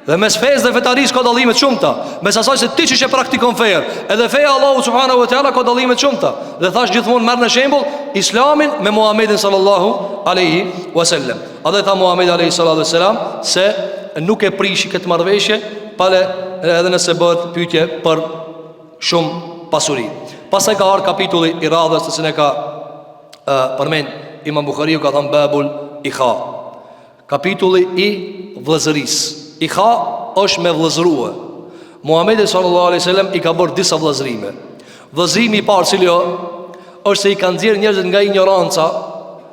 Dhe mes fejës dhe fetaris ka dalimet shumëta. Mes asaj se ti që praktikon fejer. Edhe feja Allahu subhanahu wa ta'ala ka dalimet shumëta. Dhe thash gjithmonë merr në shembull Islamin me Muhamedit sallallahu alaihi wasallam. A dhe tha Muhamedi alaihi sallallahu wasallam se nuk e prishi këtë marrëveshje pale edhe nëse bëhet pyetje për shumë pasuri. Pastaj ka ardhur kapitulli i radhës se ne ka përmend Imam Buhariu, ka thënë babul ikha, kapitulli i vëllëzërisë. Ikha është me vëllëzërua. Muhamedi sallallahu alaihi wasallam i ka bërë disa vëllëzrime. Vëllëzrimi i parë cili është se i ka nxjerrë njerëzit nga ignoranca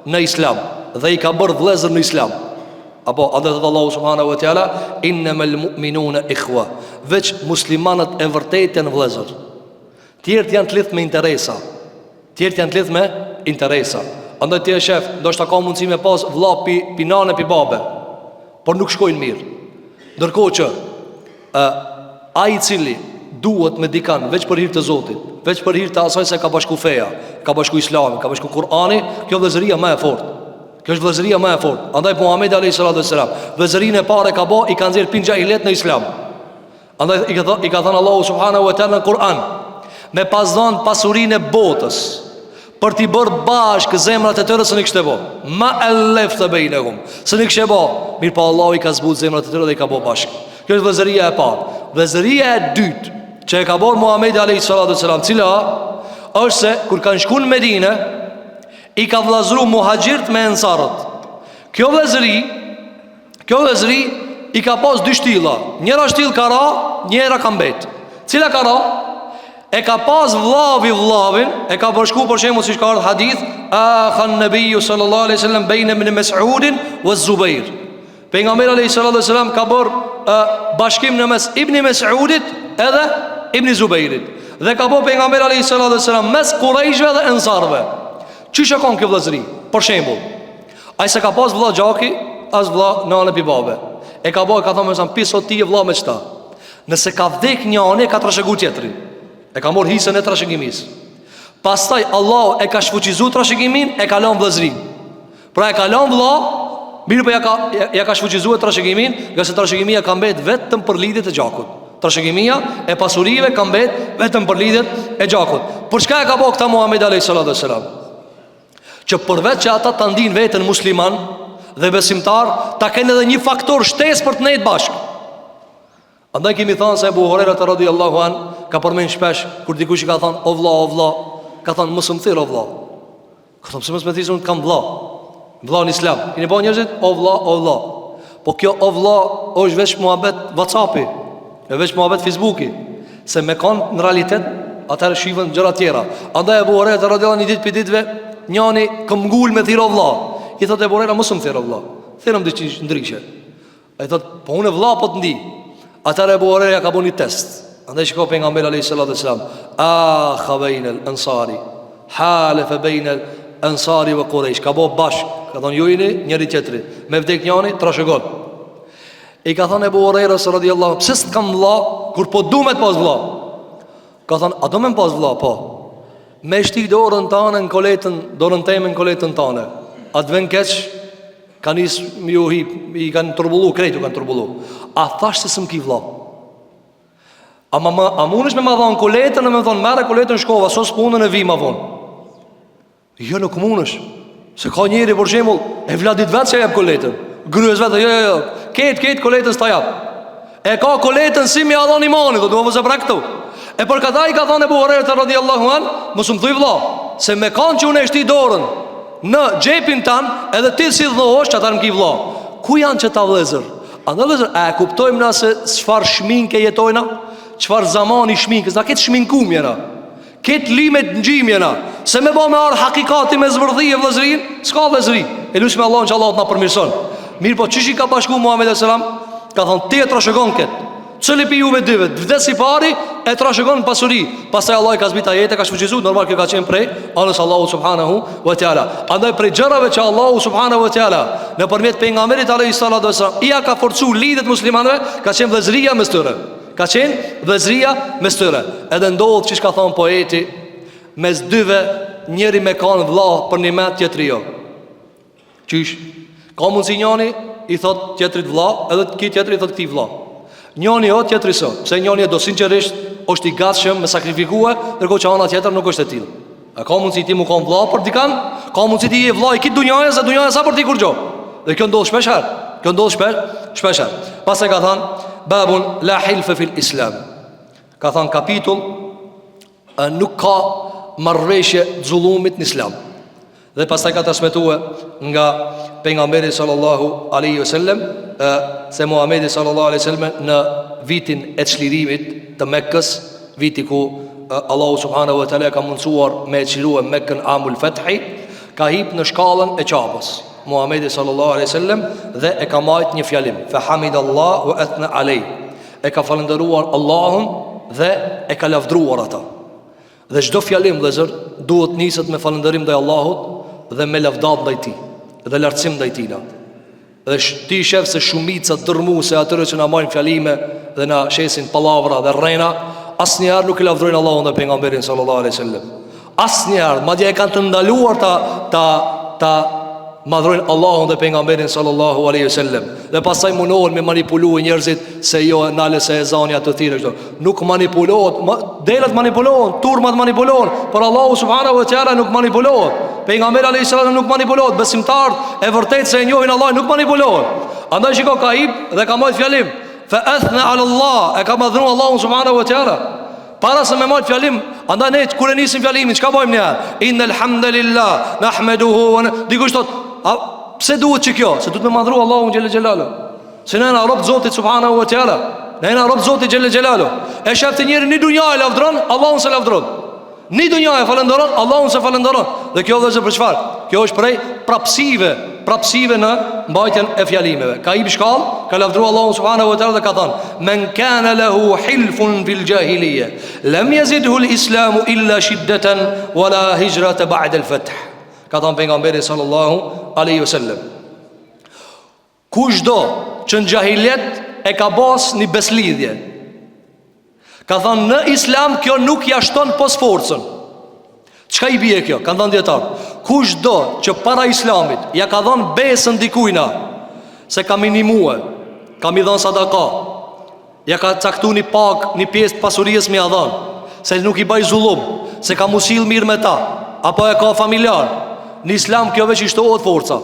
në Islam dhe i ka bërë vëllëzër në Islam. Apo adhet Allahu subhanahu wa taala, innamal mu'minuna ikhwa. Veç muslimanët e vërtetë janë vëllëzër. Tjerët janë të lidhur me interesa. Tjerët janë të lidhur me interesa. Andaj ti e shef, ndoshta ka mundësi me pas vëlla pi nane pi babe, por nuk shkojnë mirë. Ndërkohë që ai i cili duhet me dikan veç për hir të Zotit, veç për hir të asaj se ka bashku feja, ka bashku Islami, ka bashku Kur'ani, kjo vëllëzëria më e fortë. Kjo është vëllëzëria më e fortë. Andaj Muhamedi alayhi salatu wasalam, vëllëzërinë e parë ka bë, i ka nxjerr pin xahilet në Islam. Andaj i ka thënë Allahu subhanahu wa taala në Kur'an, me pas dhënë pasurinë e botës, për t'i bërë bashkë zemrat e tëre së një kështë e bo. Ma ellef të bejnë e hum, së një kështë e bo. Mirë pa Allah i ka zbut zemrat e tëre dhe i ka bo bashkë. Kjo është vëzëria e parë. Vëzëria e dytë që e ka borë Muhamedi alayhi salatu wasalam, cila është se kur kanë shku në Medine, i ka vllazëruar muhaxhirët me ensarët. Kjo vëzëri i ka pas dy shtilla. Njëra shtill ka ra, njëra ka mbet. Cila ka ra? E ka pas vllavin, e ka bashku për shembull siç ka ardhur hadith, khan nabiyyu sallallahu alaihi wasallam baina ibn Mas'ud wa Zubair. Pejgamberi alayhi salatu wasallam ka bër bashkim në mes Ibn Mas'udit edhe Ibn Zubairit. Dhe ka bër pejgamberi alayhi salatu wasallam mes Qurayshve dhe Ensarve. Çish e kanë kjo vëllazëri? Për shembull, ai se ka pas vëlla gjaki, as vëlla nane pi babe. E ka bër, ka thënë se pisot ti vëlla me çta. Nëse ka vdek njëri, ka trashëguar tjetrin. E ka morë hisën e trashëgimis. Pastaj Allah e ka shfuqizu trashëgimin, e ka lënë vëllëzrin. Pra e ka lënë vëlla, mirë po ja ka shfuqizu trashëgimin, nga se trashëgimia ka mbet vetëm për lidhjet e gjakut. Trashëgimia e pasurive ka mbet vetëm për lidhjet e gjakut. Por çka e ka bëu këta Muhamedi alayhi salatu wasalam? Që përveç që ata ta ndin veten musliman dhe besimtar, ta kenë edhe një faktor shtesë për të nejtë bashkë. Andaj kemi thënë se Abu Huraira radhiyallahu an ka përmend shpesh kur dikush i ka thënë o vlla, ka thënë mos më thirr o vlla. Ka thënë mos më thirr, unë kam vlla. Vlla në Islam. Keni bënë njerëzit o vlla. Po kjo o vlla është veç muhabet WhatsAppi, është veç muhabet Facebooki. Se me kanë në realitet atëherë shifën gjëra tjera. Andaj Ebu Hurajra radhiyallahu anhu një ditë për ditëve, njëri këmbgul me thirrë vëlla. I thotë Ebu Hurajra, mos më thirrë vëlla. Thirrëm diçka ndryshe. Ai thotë, po unë vëlla po të ndi. Atëherë Ebu Hurajra ka bënë një test. Andaj shikoi pejgamberi alayhis salam, khabainal ansari halafa bainal ansari wa quraish. Ka bo bashk, ka thonë ju jeni njëri tjetrit, me vdek njëri trashëgon. I ka thonë Ebu Hurajra radhiyallahu, pse s'kam vëlla kur po duhet pas vëlla? Ka thonë, a do me pas vëlla? Po. Me shti dorën tane në koletën, dorën teme në koletën tane. A të ven keq, ka nisë mi u hip, i kanë turbullu, krejtu kanë turbullu. A thash se s'm ki vëlla? A mundesh me ma thonë koletën, e me thonë, mere koletën shkova, sos punën e vi ma vonë. Jo, nuk mundesh. Se ka njeri, për shembull, e vladit vetë se jep koletën. Gryes vetë, jo, ketë koletën s'ta jap. E ka koletën si mi adhon imani, do të më vëzë pra këtu. E për këta i ka thonë Ebu Hurajra radhiyallahu anhu, mos më thuj vëlla, se me kanë që unë e shti dorën në xhepin tanë, edhe ti si dhohosh që ata më ki vëlla. Ku janë që ta vëllezër? Andaj vëllezër, a e kuptojmë na se çfarë shminke jetojna? Çfarë zamani shminkës? Na ketë shminkum jena, ketë limet ngjim jena. Se me ba me arë hakikati me zvërdhi e vëllezërin, s'ka vëllezëri. E lusim Allahun që Allah të na përmirëson. Mirë po çish i ka bashku Muhamedi sallallahu alaihi wasallam, ka thonë ti e trashëgon këtë. Cili pi juve dyve vdes i pari e trashëgon pasuri. Pastaj Allah i ka zbrit ajete, ka shfuqizuar, normal kjo ka qenë prej anës Allahu subhanahu wa taala. Andaj prej gjërave që Allahu subhanahu wa taala nëpërmjet pejgamberit alayhi salatu wasallam ia ka forcuar lidhet muslimanëve, ka qenë vëllezëria mes tyre. Ka qenë vëllezëria mes tyre. Edhe ndodh çish ka thonë poeti, mes dyve njëri me kanë vëlla për një met, tjetri jo. Qysh? Ka mundsi njëri i thot tjetrit vëlla, edhe ki tjetri i thot këtij vëlla. Njëri jo, tjetri so. Pse njëri do sinqerisht është i gatshëm me sakrifikue, ndërkohë që ana tjetër nuk është e tillë. A ka mundsi ti më kon vëlla për dikan? Ka mundsi ti je vëlla i kit dunjaja, se dunjaja sa për ti kur gjë. Dhe kjo ndodh shpesh herë. Kjo ndodh shpesh herë. Pastaj ka thënë babun la hilfa fil islam. Ka thënë kapitull nuk ka marrëveshje zullumit në islam. Dhe pastaj ka transmetuar nga pejgamberi sallallahu alaihi wasallam se Muhamedi sallallahu alaihi wasallam në vitin e çlirimit të Mekkës, viti ku Allahu subhanahu wa taala ka mundsuar me çliruar Mekkën amul fathi, ka hip në shkallën e Qabës Muhamedi sallallahu alaihi wasallam dhe e ka marrë një fjalim, fa hamidallahu wa athna alai. E ka falendëruar Allahun dhe e ka lavdruar ata. Dhe çdo fjalim vëllazër duhet niset me falënderim ndaj Allahut dhe me lavdat ndaj tij dhe lartësim ndaj tij. Dhe ti shef se shumica dërmuese atyre që na marrin fjalime dhe na shesin pallavra dhe rrena, asnjëherë nuk e lavdrojnë Allahun dhe pejgamberin sallallahu alaihi wasallam. Asnjëherë, madje e kanë të ndaluar ta madhrojnë Allahun dhe pejgamberin sallallahu alaihi wasallam. Dhe pastaj mundohen me manipuluar njerëzit se jo nale se ezania të thirrë këto. Nuk manipulohet, delat manipulohen, turmat manipulohen, por Allahu subhanahu wa taala nuk manipulohet. Pejgamberi alayhis salam nuk manipulohet, besimtarët e vërtetë se e njohin Allahun nuk manipulohen. Andaj shiko ka hip dhe ka marrë fjalim, fa athna ala Allah, e ka madhruar Allahun subhanahu wa taala. Para se me marrë fjalim, andaj ne kur e nisim fjalimin, çka bëjmë ne? Innal hamdalillah nahmaduhu wa dikush thot, pse duhet që kjo? Se duhet me madhru Allahun xhel xhelalu. Se ne na rob Zotit subhanahu wa taala. Ne na rob Zotit xhel xhelalu. E shaftë njëri në dunja e lavdron, Allahun se lavdron. Në dunja e falënderon, Allahun se falënderon. Dhe kjo vëzë për çfarë? Kjo është prej prapësive në mbajtjen e fjalimeve. Ka i shkall, ka lavdruar Allahun subhanahu wa taala dhe ka thënë: "Men kana lahu hilfun fil jahiliyyah, lam yazidhu al-islamu illa shiddatan wala hijrata ba'da al-fath." Ka thënë pejgamberi sallallahu alaihi wasallam, kushdo që në jahiliet e ka bas një beslidhje, ka thënë në islam kjo nuk ja shton pos forcën. Çka i bie kjo? Ka thënë dietar, kushdo që para islamit ja ka dhënë besën dikujna se ka minimue, ka mi dhënë sadaka, ja ka caktuar një pak, një pjesë të pasurisë me ia dhënë, se nuk i bëj zullum, se ka musil mirë me ta, apo e ka familjar. Në islam kjo veç i shtohet forca.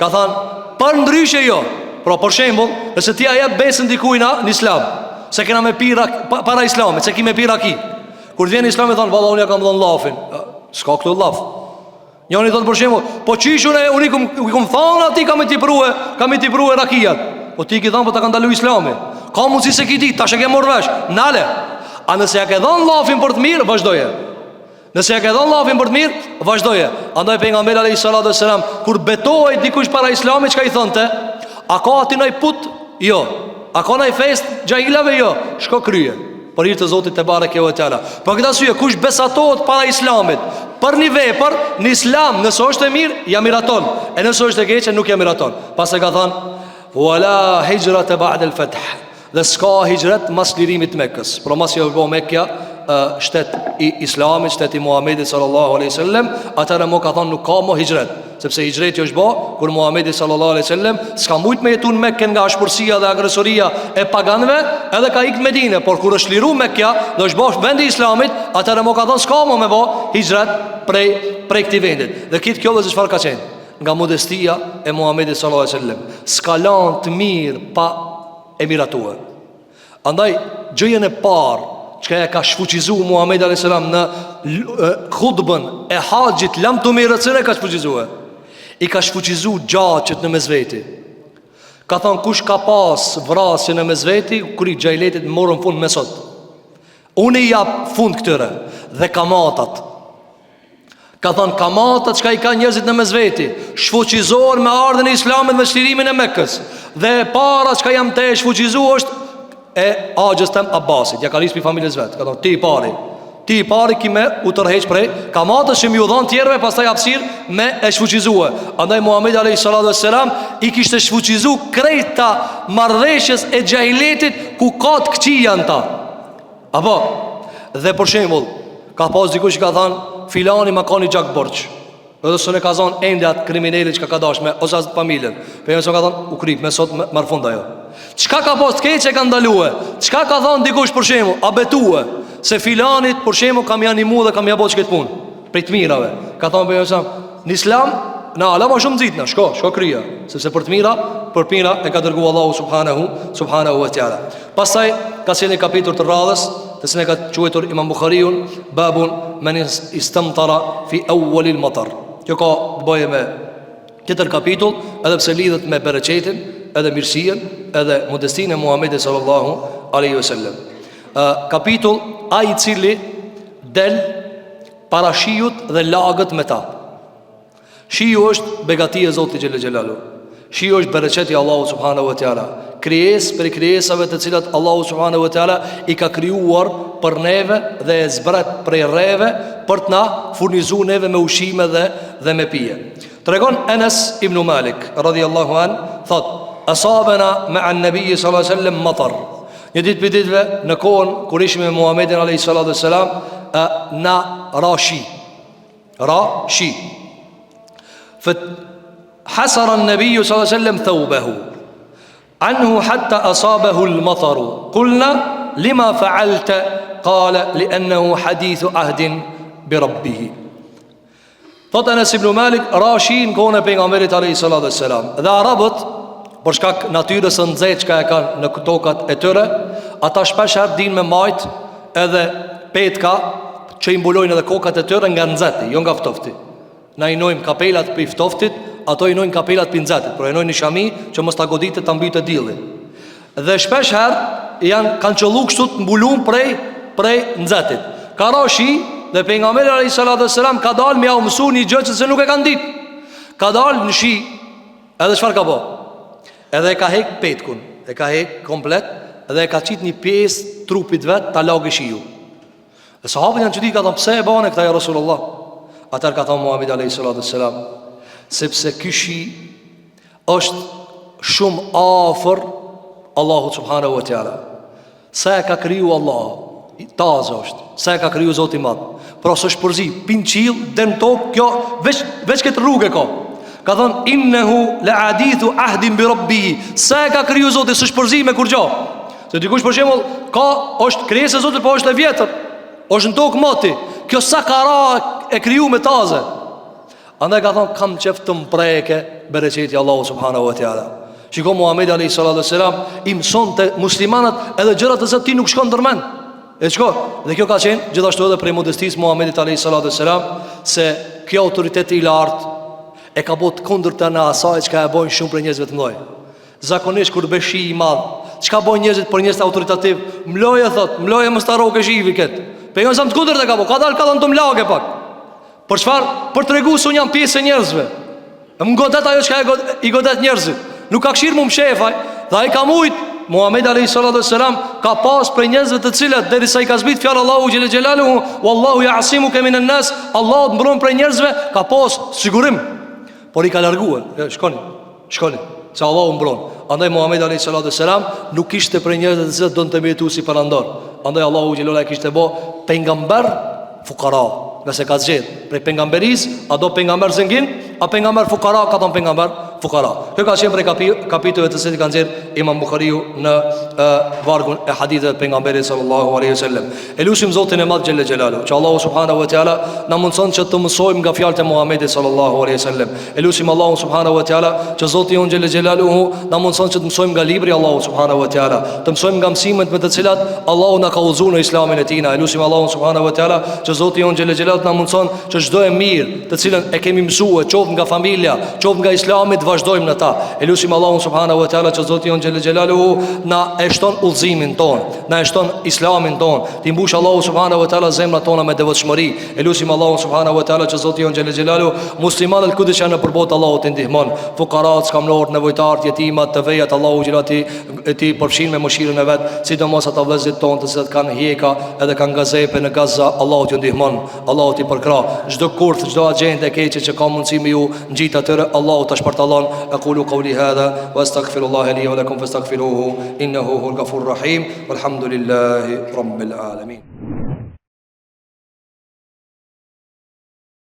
Ka thënë, për ndryshe jo. Pra për shembull, nëse ti ja jep besën dikujna në islam, se kena me pira para islamit, se ki me pira ki. Kur vjen islami thon, valla unë ja kam dhënë llafin. S'ka këtu llaf. Njëri thot për shembull, po çish unë kum thonë aty kam i tiprua rakiat. Po ti i thon po ta ka ndalu islami. Ka mundsi se ki ti tash e ke marrë vesh. Nale. A nëse ja ke dhënë llafin për të mirë, vazhdoje. Nëse ja ke dhënë llafin për të mirë, vazhdoje. Andaj pejgamberi alayhis salatu wassalam kur betohej dikush para Islamit, çka i thonte? A ka aty ndaj put? Jo. A ka ndaj fest xhailave? Jo. Shko krye për hir të Zotit te bareke ve teala. Për këtë arsye kush besatohet para Islamit për një vepër në Islam, nëse është e mirë, ja miraton. E nëse është e keqe, nuk ja miraton. Pas e ka thënë wala hijrata ba'da al-fath. Dhe s'ka hijret mas lirimit të Mekës. Por mas jo bo Mekja shtet i Islamit, shtet i Muhamedit sallallahu alaihi wasallam, atëra mo ka thënë nuk ka mo hijret, sepse hijreti është bë kur Muhamedi sallallahu alaihi wasallam s'ka mujt me jetu në Mekë nga ashpërsia dhe agresoria e paganëve, edhe ka ikë në Medinë, por kur është liru Mekja dhe është bë vendi i Islamit, atëra mo ka thënë s'ka mo me bë hijret prej këtij vendit. Dhe kitë kjo vëzë çfarë ka qenë? Nga modestia e Muhamedit sallallahu alaihi wasallam, s'ka lanë të mirë pa emiratue. Andaj gjëjen e parë çka e ka shfuqizu Muhamedi alayhis salam në khutbën e haxhit lam të mirëcën e ka shfuqizue. I ka shfuqizu gjaçet në mesveti. Ka thonë kush ka pas vrasje në mesveti, kur i xhailetit morën fund me sot. Unë i jap fund këtyre dhe kamatat. Ka thonë kamatat çka i ka njerëzit në mesveti, shfuqizohen me ardhen e Islamit me shtirimin e Mekës. Dhe para çka jam të shfuqizu është e agjës tem Abbasit, ja ka lisë për familjes vetë. Ka thonë, ti i pari ki me u tërheq prej kamatës që mi u dhonë tjerve, pas taj hapsir me e shfuqizue. Andaj Muhamedi alayhis salatu wassalam i kishte shfuqizu krejta marrëveshjes e xhahiletit ku ka të këqija në ta. Apo, dhe për shembull, ka pas dikush që ka thënë, filani ma ka një gjak borç. Edhe së ne ka zonë ende atë kriminali që ka dash me, ose asë familjen. Për jënë së ka thonë, u krip, me sot marë funda jo. Qka ka pas të keq që ka ndalue? Qka ka thonë dikush për shemu? A betue se filanit për shemu kam janë imu dhe kam jabo që këtë punë prej të mirave. Ka thonë për jënë në Islam, në ala ma shumë zitna, shko krija. Sepse për të mira, për pira e ka dërgu Allahu subhanahu wa ta'ala. Pastaj ka si një kapitur të radhës, të sine ka quetur Imam Bukhariun, babun men istamtara fi awwalil matar. Kjo ka të bëje me tjetër kapitull, edhe pse lidhet me bereqetin, edhe mirësien, edhe modestin e Muhamedit sallallahu alaihi wasallam. Kapitull a i cili del para shijut dhe lagët me ta. Shiju është begatia e Zotit xhelel xhelalu. Shiju është bereqeti Allahu subhanahu wa taala. Krijes për krijesave të cilat Allahu subhanahu wa taala i ka krijuar për neve dhe e zbret prej rreve për të na furnizuar neve me ushqime dhe me pije. Tregon Enes ibn Malik radhiyallahu an, thot: asabana ma'a an-nabi sallallahu alaihi wasallam matar. Një ditë për ditëve në kohën kur ishim me Muhamedit alayhi salatu wassalam, na rashi. فحسر النبي صلى الله عليه وسلم ثوبه عنه حتى أصابه المطر. قلنا لما فعلت؟ قال لأنه حديث عهد بربه. Thot Enes ibn Malik, rashin kone për nga merit alayhi salatu wassalam. Dhe arabët, për shkak natyrës së nxehtë që e kanë në tokat e tyre, ata shpesh herë din me majt edhe petka që i mbulojnë edhe kokat e tyre nga nxehti, jo nga ftofti. Na i nojmë kapelat për i ftoftit, ato i nojnë kapelat për nxehtit, por i nojnë një shami që mos ta goditë ta mbytë dielli. Dhe shpesh herë kanë qëllu kështu të mbulum prej nxehtit. Ka rashi dhe pejgamberi alayhi salatu wassalam ka dalë me u mësu një gjë që nuk e kanë ditë. Ka dalë në shi, edhe çfarë ka bë? Edhe e ka hek petkun, e ka hek komplet, edhe e ka qit një pjesë trupit vet ta lagë shiu. Dhe sahabët janë çudi, ka thënë pse e bane këta ja Rasulullah? Atër ka thonë Muhamedi alayhi salatu wassalam, sepse ky shi është shumë afër Allahu subhanahu wa taala. Sa e ka kriju Allah, tazë është, sa e ka kriju Zoti i Madh. Pra s'është përzi, pin qiell, den tok, kjo veç këtë rrugë ka. Ka thonë innehu la hadithu ahdin bi rabbihi. Sa e ka kriju Zoti, s'është përzi me kur gjë. Se dikush për shembull është krijesë e Zotit, po është e vjetër, është në tokë moti. Kjo sa kara e kriju me taze. Andaj ka thonë kam qef të mpreke bereqeti Allahu subhanahu wa ta'ala. Shiko Muhamedi alayhi salatu wassalam i mëson të muslimanat edhe gjërat të ti nuk shkon ndërmend. E shko, dhe kjo ka qenë gjithashtu edhe prej modestisë Muhamedit alayhi salatu wassalam, se kjo autoritet i lartë e ka bot kundërta në asaj që ka e bojnë shumë për njerëzve të mëdhenj. Zakonisht kur beshi i madh, Çka bën njerëzit për njerëz autoritativ? Mloje thot, mloje mos ta rrokë shivi kët. Pejgamberi sa të kundërt e ka po, ka dalë të mlage pak. Për çfarë? Për t'regu se unë jam pjesë e njerëzve. Më godet ajo çka i godet njerëzit. Nuk ka këshirë mu më shefaj. Dhe ai ka mujt Muhammed a.s. ka pas për njerëzve të cilët derisa i ka zbrit fjalë Allahu xhelel xhelaluhu, wallahu ya'simuka minan nas, Allahu të mbron për njerëzve, ka pas sigurim. Por i ka larguar, shkoni, se Allahu mbron. Andaj Muhammed a.s. nuk kishte për njerëzve të cilët donte me jetu si parandor. Andaj Allahu xhelel kishte bë pejgamber fukara. Nëse ka zgjedh prej pejgamberis, a do pejgamber zengin, a pejgamber fukara, ka thon pejgamber fukara. Kjo ka qenë prej kapitujve të cilit kanë nxjerr Imam Buhariu në vargun e haditheve të pejgamberit sallallahu alaihi wasallam. Elusim Zotin e Madh xhelle xhelalu, që Allahu subhanahu wa taala na mundson që të mësojmë nga fjalët e Muhamedit sallallahu alaihi wasallam. Elusim Allahu subhanahu wa taala që Zoti jon xhelle xhelaluhu na mundson që të mësojmë nga libri i Allahu subhanahu wa taala, të mësojmë nga mësimet me të cilat Allahu na ka udhëzuar në Islamin e tina. Elusim Allahu subhanahu wa taala që Zoti jon xhelle xhelalu na mundson që çdo e mirë të cilën e kemi mësuar, qoftë nga familja, qoftë nga Islami, të vazhdojmë në ta. Elusim Allahun subhanahu wa taala që Zoti jon xhelle xhelaluhu na e shton udhëzimin ton, na e shton Islamin ton, ti mbush Allahu subhanahu wa taala zemrat tona me devotshmëri. Elusim Allahun subhanahu wa taala që Zoti jon xhelle xhelaluhu muslimanët kudo që janë në përbot Allahu të ndihmon, fuqarat, skamlorët, nevojtarët, jetimat, të vejat, Allahu xhelati e ti përfshin me mëshirën e vet, sidomos ata vëllezërit tonë të cilët kanë hjeka edhe kanë gazepe në Gaza, Allahu t'ju ndihmon, Allahu t'i përkrah çdo kurth, çdo agjende e keqe që ka mundësi me ju ngjit atyre, Allahu ta shpartallon. Aqulu qawli hadha wa astaghfirullaha li wa lakum fastaghfiruhu innahu huwal ghafurur rahim walhamdulillahi rabbil alamin.